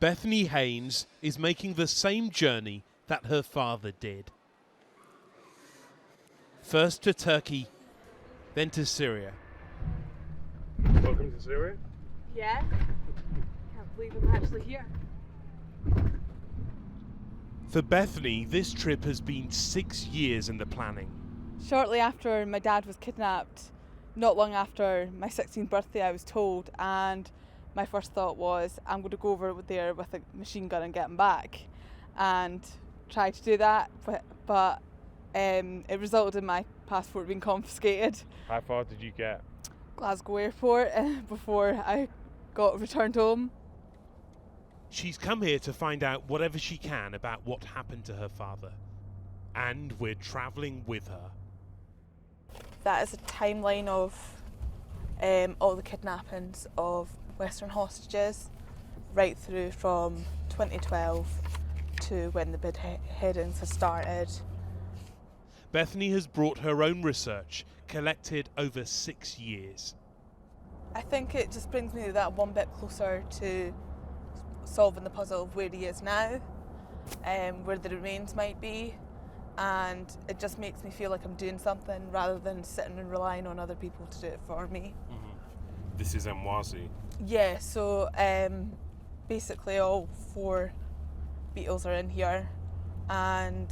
Bethany Haines is making the same journey that her father did. First to Turkey, then to Syria. Welcome to Syria. Yeah. Can't believe I'm actually here. For Bethany, this trip has been 6 years in the planning. Shortly after my dad was kidnapped, not long after my 16th birthday, I was told, and my first thought was, I'm going to go over there with a machine gun and get him back, and tried to do that, but it resulted in my passport being confiscated. How far did you get? Glasgow airport before I got returned home. She's come here to find out whatever she can about what happened to her father. And we're travelling with her. That is a timeline of all the kidnappings of Western hostages, right through from 2012 to when the beheadings have started. Bethany has brought her own research, collected over 6 years. I think it just brings me that one bit closer to solving the puzzle of where he is now, where the remains might be, and it just makes me feel like I'm doing something rather than sitting and relying on other people to do it for me. Mm-hmm. This is Mwazi. Yeah, so basically all 4 Beatles are in here, and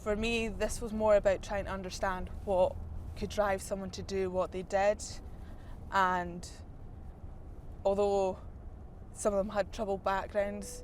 for me this was more about trying to understand what could drive someone to do what they did, and although some of them had troubled backgrounds,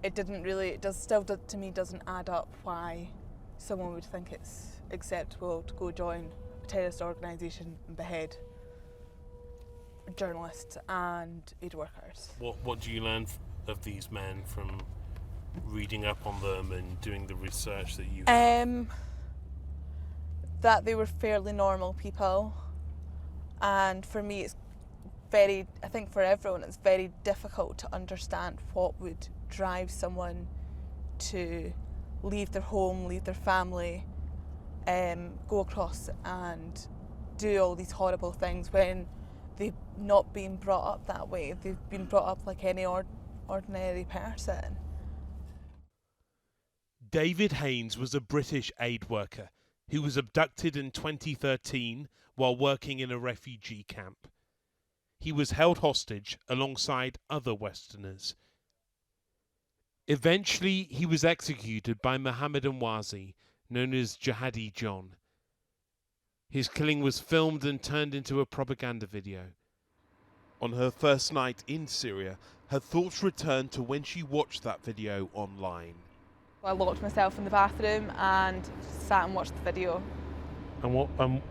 to me doesn't add up why someone would think it's acceptable to go join a terrorist organisation and behead journalists and aid workers. What do you learn of these men from reading up on them and doing the research that you that they were fairly normal people, and for me I think for everyone it's very difficult to understand what would drive someone to leave their home, leave their family, go across and do all these horrible things when they've not been brought up that way. They've been brought up like any ordinary person. David Haines was a British aid worker who was abducted in 2013 while working in a refugee camp. He was held hostage alongside other Westerners. Eventually, he was executed by Mohammed Mwazi, known as Jihadi John. His killing was filmed and turned into a propaganda video. On her first night in Syria, her thoughts returned to when she watched that video online. I locked myself in the bathroom and sat and watched the video. And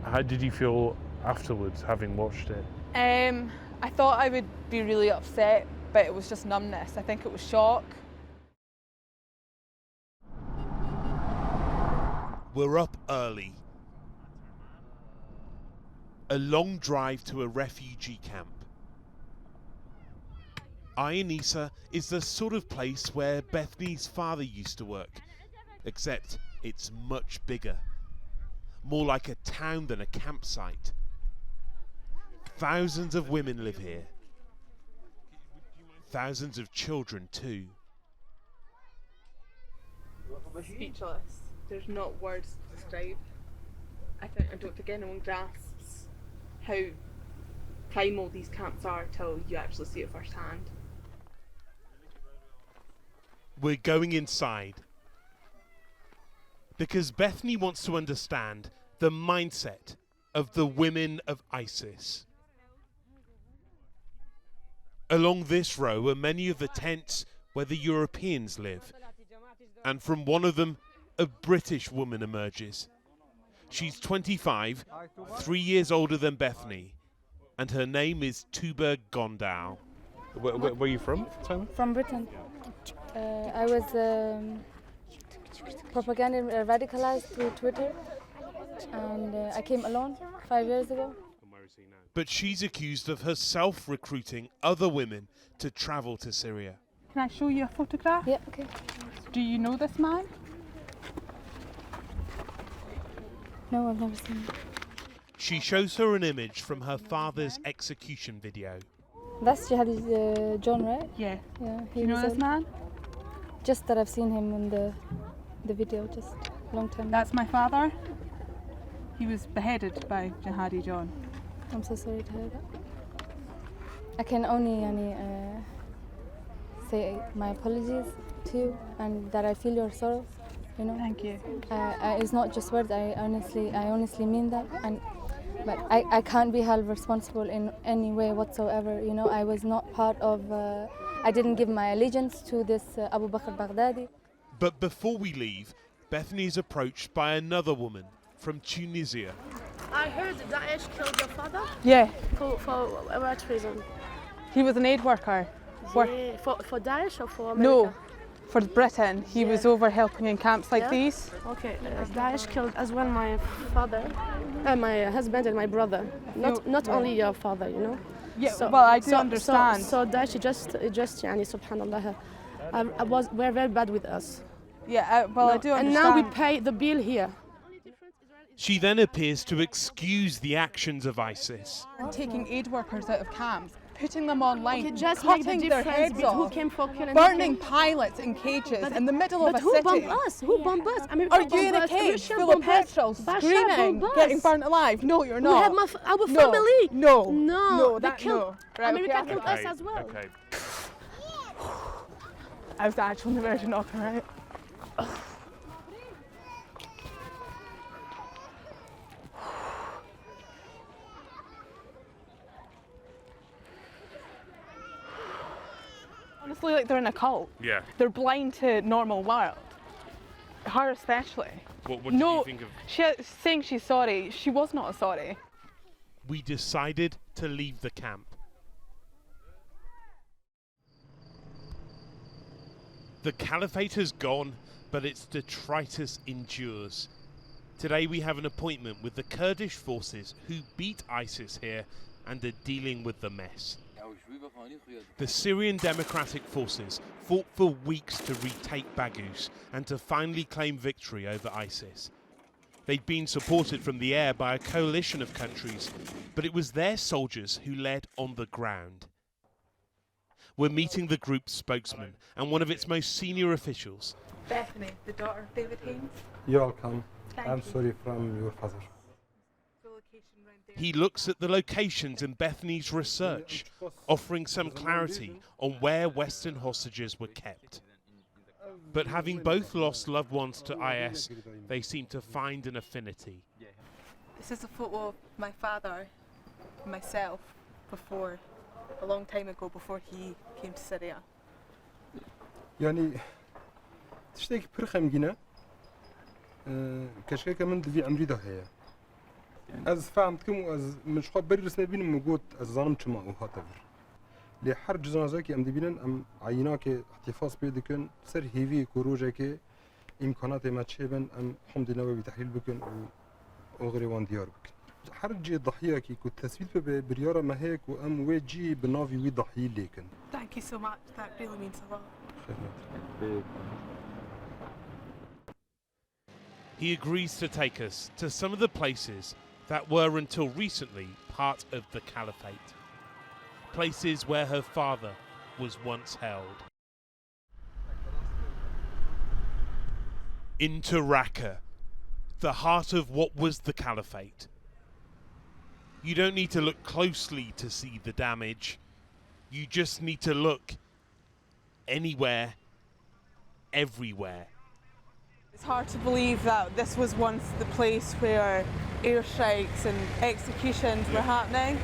how did you feel afterwards, having watched it? I thought I would be really upset, but it was just numbness. I think it was shock. We're up early. A long drive to a refugee camp. Isa is the sort of place where Bethany's father used to work, except it's much bigger. More like a town than a campsite. Thousands of women live here. Thousands of children too. Speechless. There's not words to describe. I don't think anyone grasps how primal these camps are till you actually see it firsthand. We're going inside because Bethany wants to understand the mindset of the women of ISIS. Along this row are many of the tents where the Europeans live, and from one of them a British woman emerges. She's 25, 3 years older than Bethany, and her name is Tuba Gondal. Where are you from? From Britain. I was propaganda radicalized through Twitter, and I came alone 5 years ago. But she's accused of herself recruiting other women to travel to Syria. Can I show you a photograph? Yeah, okay. Do you know this man? No, I've never seen him. She shows her an image from her father's execution video. That's Jihadi John, right? Yeah. Yeah. Do you know this man? Just that I've seen him in the video just a long time. That's my father. He was beheaded by Jihadi John. I'm so sorry to hear that. I can only say my apologies to you and that I feel your sorrow. You know. Thank you. It's not just words. I honestly mean that. But I can't be held responsible in any way whatsoever. You know, I was not part of. I didn't give my allegiance to this Abu Bakr Baghdadi. But before we leave, Bethany is approached by another woman from Tunisia. I heard Daesh killed your father. Yeah. For what reason? He was an aid worker. Yeah, for Daesh or for America? No, for Britain. He was over helping in camps like Yeah. these. Okay, Daesh killed as well my father, my husband and my brother. Not only your father, you know. Yeah, well, I do understand. So Daesh just يعني subhanallah, we're very bad with us. Yeah, well, I do and understand. now we pay the bill here. She then appears to excuse the actions of ISIS. Taking aid workers out of camps, putting them online, Okay, just make the cutting their difference heads between who off, came for killing. burning pilots in cages in the middle of a who city. bombed us? Who bombed us? America Are you in a bombed us, cage Russia full of bombed us, petrol, Bashar screaming, bombed getting us. burnt alive? No, you're We not. have our No, family. no, No, that they killed. no. Right, America okay, killed us as well. Okay. I was actually on the verge of knocking her out. Honestly, like they're in a cult. Yeah. They're blind to normal world. Her especially. What no, did you think of? saying she's sorry. She was not sorry. We decided to leave the camp. The caliphate has gone, but its detritus endures. Today we have an appointment with the Kurdish forces who beat ISIS here and are dealing with the mess. The Syrian Democratic Forces fought for weeks to retake Baghouz and to finally claim victory over ISIS. They'd been supported from the air by a coalition of countries, but it was their soldiers who led on the ground. We're meeting the group's spokesman and one of its most senior officials. Bethany, the daughter of David Haines. You're welcome. Thank I'm you. sorry from your father. The location round there. He looks at the locations in Bethany's research, offering some clarity on where Western hostages were kept. But having both lost loved ones to IS, they seem to find an affinity. This is a photo of my father and myself before, a long time ago, before he came to Syria. يعني تشتكي برخم جينا كشكا كمان دبي عمري ده هي از فهمتكم از مش خاب بري رسمي بين موجود از زانم شما او هاتفر لحر جزازة كي أمدي بينن أم عينا كي احتفاظ بيدكن سر هيفي كروجة كي إمكانات ما تشيبن أم حمد لله بتحليل بكن أو غير وان ديار بكن حرج ضحية كي كنت تثبيت بريارة ما هيك وأم ويجي بنافي وي ضحية لكن. Thank you so much, that really means a lot. He agrees to take us to some of the places that were until recently part of the caliphate. Places where her father was once held. Into Raqqa, the heart of what was the caliphate. You don't need to look closely to see the damage. You just need to look anywhere, everywhere. It's hard to believe that this was once the place where airstrikes and executions were happening.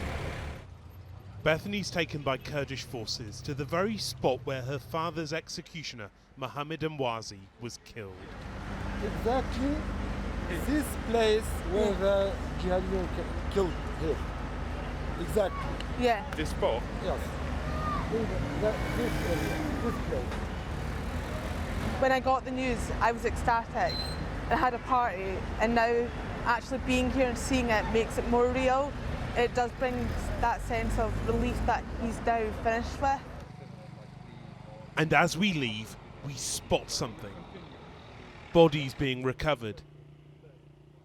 Bethany's taken by Kurdish forces to the very spot where her father's executioner, Mohammed Mwazi, was killed. Exactly this place where the jihadis killed here. Exactly. Yeah. This spot? Yes. This area, this place. When I got the news, I was ecstatic. I had a party, and now actually being here and seeing it makes it more real. It does bring that sense of relief that he's now finished with. And as we leave, we spot something. Bodies being recovered.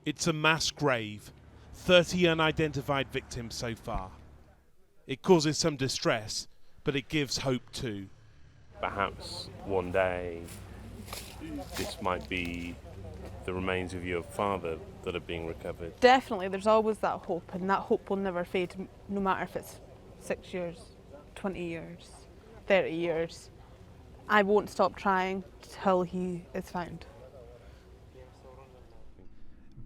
It's a mass grave. 30 unidentified victims so far. It causes some distress, but it gives hope too. Perhaps one day this might be the remains of your father that are being recovered. Definitely, there's always that hope, and that hope will never fade, no matter if it's 6 years, 20 years, 30 years. I won't stop trying till he is found.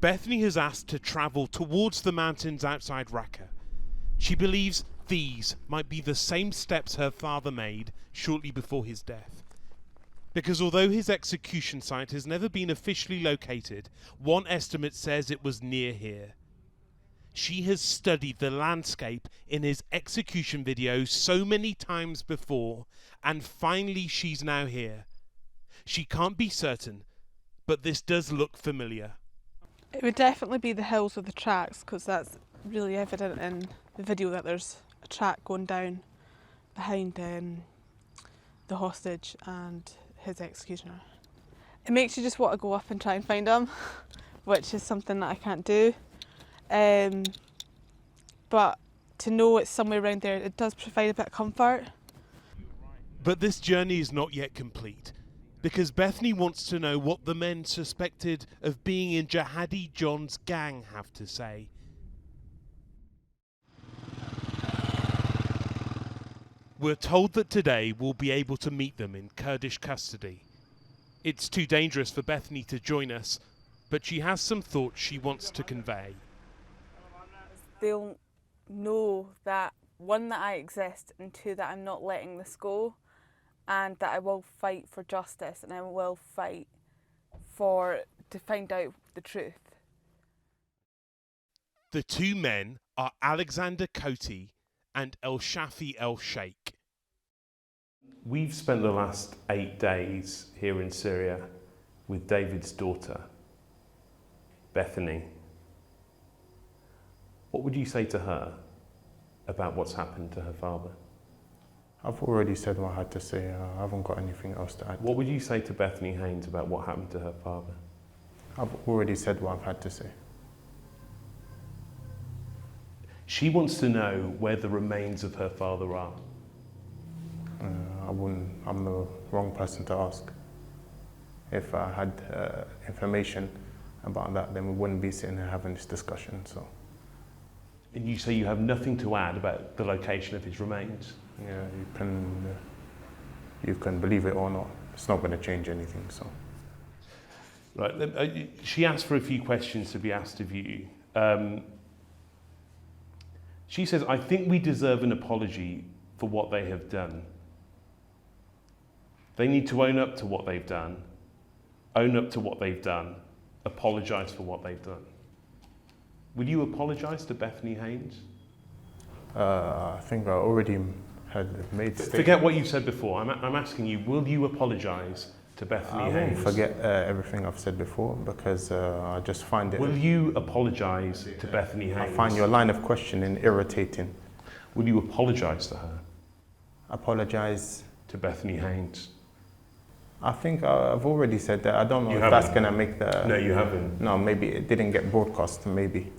Bethany has asked to travel towards the mountains outside Raqqa. She believes these might be the same steps her father made shortly before his death. Because although his execution site has never been officially located, one estimate says it was near here. She has studied the landscape in his execution videos so many times before, and finally she's now here. She can't be certain, but this does look familiar. It would definitely be the hills of the tracks, because that's really evident in the video that there's a track going down behind the hostage and his executioner. It makes you just want to go up and try and find him, which is something that I can't do. But to know it's somewhere around there, it does provide a bit of comfort. But this journey is not yet complete, because Bethany wants to know what the men suspected of being in Jihadi John's gang have to say. We're told that today we'll be able to meet them in Kurdish custody. It's too dangerous for Bethany to join us, but she has some thoughts she wants to convey. They'll know that, one, that I exist, and two, that I'm not letting this go, and that I will fight for justice, and I will fight to find out the truth. The two men are Alexander Koti and El Shafi El Sheikh. We've spent the last 8 days here in Syria with David's daughter, Bethany. What would you say to her about what's happened to her father? I've already said what I had to say. I haven't got anything else to add. What would you say to Bethany Haines about what happened to her father? I've already said what I've had to say. She wants to know where the remains of her father are. I'm the wrong person to ask. If I had information about that, then we wouldn't be sitting here having this discussion. So. And you say you have nothing to add about the location of his remains? Yeah, you can believe it or not. It's not going to change anything. So. Right. She asked for a few questions to be asked of you. She says, I think we deserve an apology for what they have done. They need to own up to what they've done, apologise for what they've done. Will you apologise to Bethany Haines? I think I already had made statements. Forget what you said before. I'm asking you, will you apologise to Bethany Haines? I won't forget everything I've said before, because I just find it... Will you apologise to Bethany Haines? I find your line of questioning irritating. Will you apologise to her? Apologise? To Bethany Haines? I think I've already said that. I don't know if that's going to make the... No, you haven't. No, maybe it didn't get broadcast, maybe.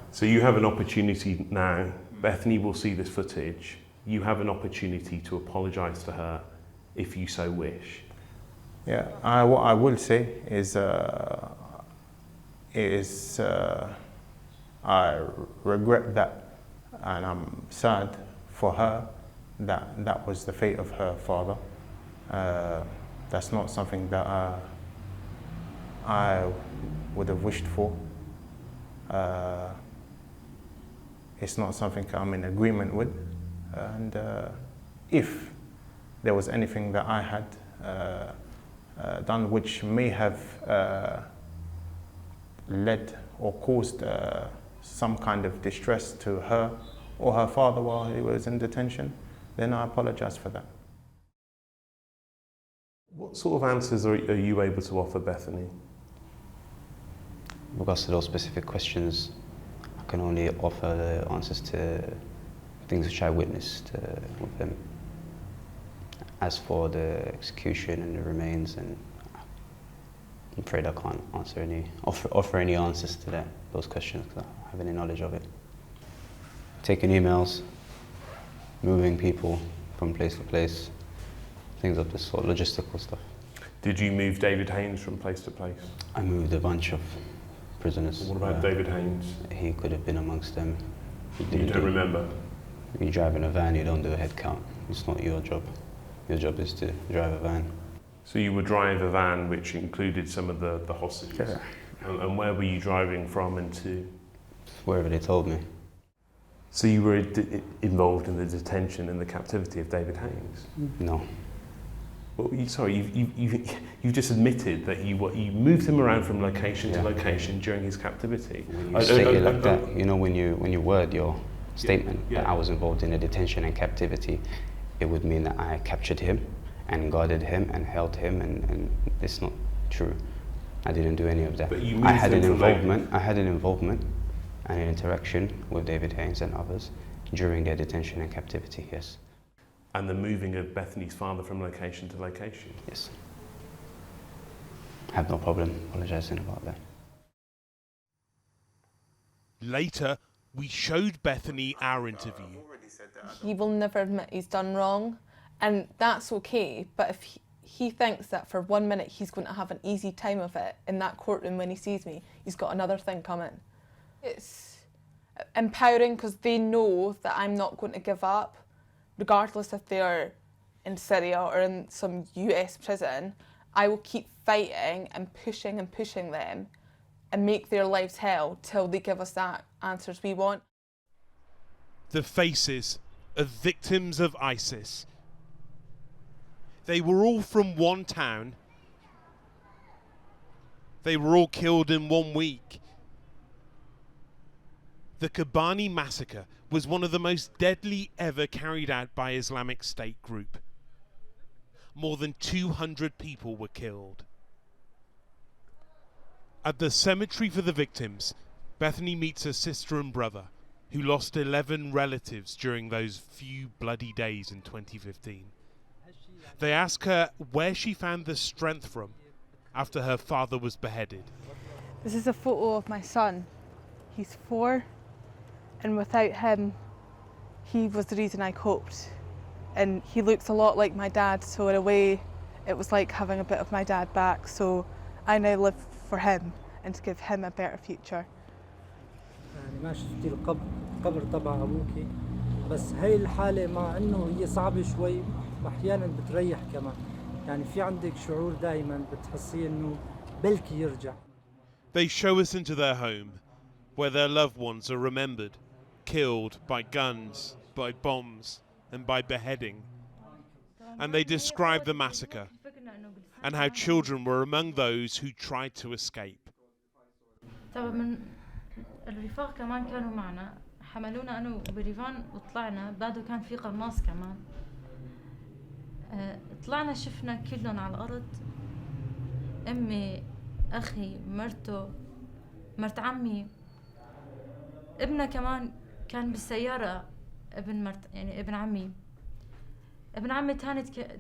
So you have an opportunity now. Bethany will see this footage. You have an opportunity to apologise to her if you so wish. Yeah, what I will say is, I regret that, and I'm sad for her that that was the fate of her father. That's not something that I would have wished for. It's not something I'm in agreement with, and if there was anything that I had done which may have led or caused some kind of distress to her or her father while he was in detention, then I apologize for that. What sort of answers are you able to offer Bethany? In regards to those specific questions, I can only offer the answers to things which I witnessed with them. As for the execution and the remains, and I'm afraid I can't offer any answers to those questions because I don't have any knowledge of it. Taking emails, moving people from place to place, things of this sort, logistical stuff. Did you move David Haines from place to place? I moved a bunch of prisoners. What about David Haines? He could have been amongst them. You don't remember? You drive in a van, you don't do a head count. It's not your job. Your job is to drive a van. So you would drive a van which included some of the hostages? Yeah. And where were you driving from and to? Wherever they told me. So you were involved in the detention and the captivity of David Haines? No. Well, you've just admitted that you moved him around from location to location during his captivity. When you state it like that, you know, when you word your statement that I was involved in a detention and captivity, it would mean that I captured him and guarded him and held him, and it's not true. I didn't do any of that. But you I had an moved involvement and an interaction with David Haines and others during their detention and captivity, yes. And the moving of Bethany's father from location to location? Yes. I have no problem apologising about that. Later, we showed Bethany our interview. He will never admit he's done wrong, and that's okay, but if he thinks that for 1 minute he's going to have an easy time of it in that courtroom when he sees me, he's got another thing coming. It's empowering because they know that I'm not going to give up, regardless if they're in Syria or in some US prison. I will keep fighting and pushing them and make their lives hell till they give us that answers we want. The faces of victims of ISIS. They were all from one town. They were all killed in 1 week. The Kobani massacre was one of the most deadly ever carried out by Islamic State group. More than 200 people were killed. At the cemetery for the victims, Bethany meets her sister and brother, who lost 11 relatives during those few bloody days in 2015. They ask her where she found the strength from after her father was beheaded. This is a photo of my son. He's 4, and without him, he was the reason I coped. And he looks a lot like my dad, so in a way, it was like having a bit of my dad back. So I now live for him and to give him a better future. يعني ما شفتي القبر تبع أبوكي، بس هاي الحالة مع إنه هي صعبة شوي وأحياناً بتريح كمان. يعني في عندك شعور دائماً بتحسي إنه بلكي يرجع. They show us into their home, where their loved ones are remembered, killed by guns, by bombs, and by beheading. And they describe the massacre and how children were among those who tried to escape. الرفاق كمان كانوا معنا حملونا أنا وبريفان وطلعنا بعده كان في قناص كمان طلعنا شفنا كلهم على الأرض أمي أخي مرته مرت عمي ابننا كمان كان بالسيارة يعني ابن عمي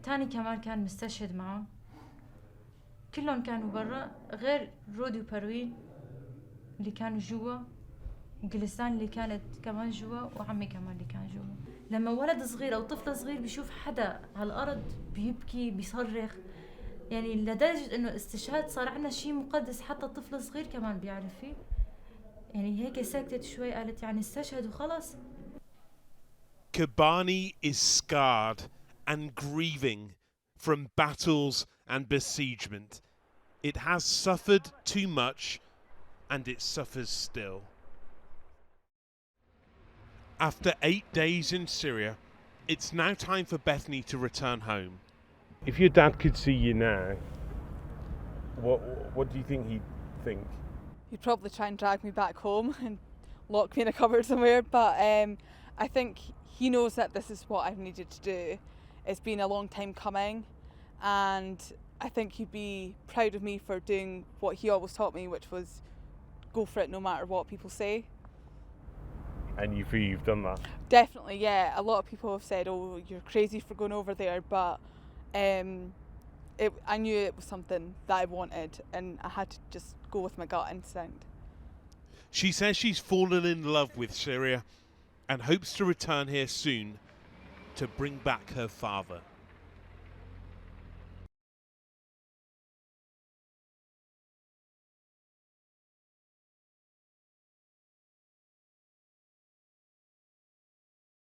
تاني كمان كان مستشهد معه كلهم كانوا برا غير رودي وبروين اللي كانوا جوا وجلسان اللي كانت كمان جوا وعمي كمان اللي كان جوا. لما ولد صغير أو طفل صغير بيشوف حدا على الأرض بيبكي بيصرخ يعني لدرجة إنه استشهاد صار عنا شيء مقدس حتى الطفل الصغير كمان بيعرف فيه. يعني هيك سكتت شوي قالت يعني استشهد وخلص. Kobani is scarred and grieving from battles and besiegement. It has suffered too much and it suffers still. After 8 days in Syria, it's now time for Bethany to return home. If your dad could see you now, what do you think he'd think? He'd probably try and drag me back home and lock me in a cupboard somewhere, but I think he knows that this is what I've needed to do. It's been a long time coming, and I think he'd be proud of me for doing what he always taught me, which was go for it no matter what people say. And you feel you've done that? Definitely, yeah. A lot of people have said, oh, you're crazy for going over there, but I knew it was something that I wanted, and I had to just go with my gut instinct. She says she's fallen in love with Syria and hopes to return here soon to bring back her father.